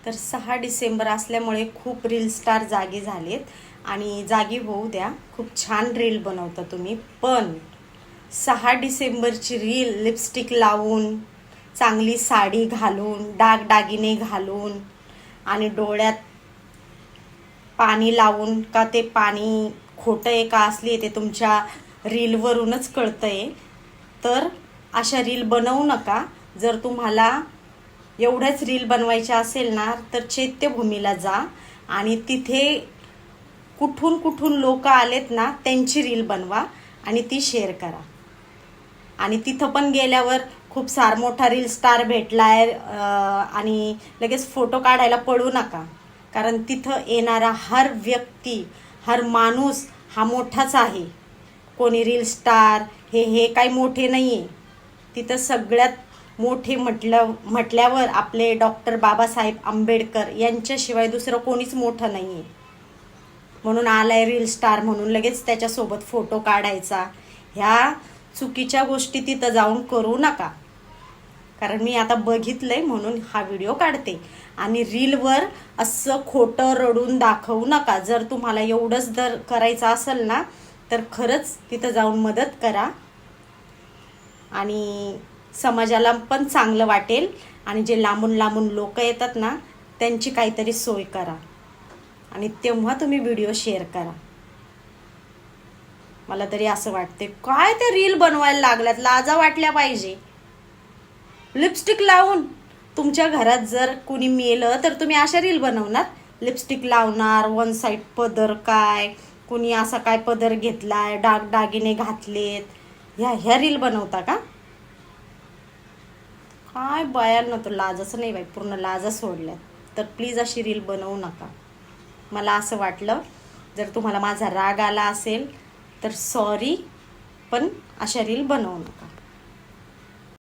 तर 6 डिसेंबर असल्यामुळे खूप रील स्टार जागी झालेत आणि जागी होऊ द्या. खूप छान रील बनवता तुम्ही. पण 6 डिसेंबरची रील लिपस्टिक लावून, चांगली साडी घालून, दागदागिने घालून आणि डोळ्यात पाणी लावून, का ते पाणी खोटं आहे का असली आहे ते तुमच्या रीलवरूनच कळतंय. तर अशा रील बनवू नका. जर तुम्हाला एवढ्याच रील बनवायच्या असेल ना, तर चैत्यभूमीला जा आणि तिथे कुठून कुठून लोक आलेत ना त्यांची रील बनवा आणि ती शेअर करा. आणि तिथं पण गेल्यावर खूप मोठा रील स्टार भेटलाय आणि लगेच फोटो काढायला पळू नका. कारण तिथं येणारा हर व्यक्ती, हर माणूस हा मोठाच आहे. कोणी रील स्टार हे काही मोठे नाही आहे. तिथं सगळ्यात मोठे म्हटल्यावर आपले डॉक्टर बाबासाहेब आंबेडकर यांच्याशिवाय दुसरं कोणीच मोठं नाही आहे. म्हणून आलाय रील स्टार म्हणून लगेच त्याच्यासोबत फोटो काढायचा. ह्या चुकीच्या गोष्टी तिथं जाऊन करू नका. कारण मी आता बघितलंय म्हणून हा व्हिडिओ काढते. आणि रीलवर असं खोटं रडून दाखवू नका. जर तुम्हाला एवढंच जर करायचं असेल ना, तर खरंच तिथं जाऊन मदत करा आणि समाजाला पण चांगलं वाटेल. आणि जे लांबून लांबून लोक येतात ना, त्यांची काहीतरी सोय करा आणि तेव्हा तुम्ही व्हिडिओ शेअर करा. मला तरी असं वाटते. काय ते रील बनवायला लागल्यात, लाजा वाटल्या पाहिजे. लिपस्टिक लावून तुमच्या घरात जर कुणी मेलं तर तुम्ही अशा रील बनवणार. लिपस्टिक लावणार, वन साईड पदर, काय कुणी असा काय पदर घेतलाय, दागिने घातलेत, ह्या रील बनवता का? काय बायांना तो लाजच नाही बाई, पूर्ण लाजा सोडल्यात. तर प्लीज अशी रील बनवू नका. मला असं वाटलं. जर तुम्हाला माझा राग आला असेल तर सॉरी, पण अशा रील बनवू नका.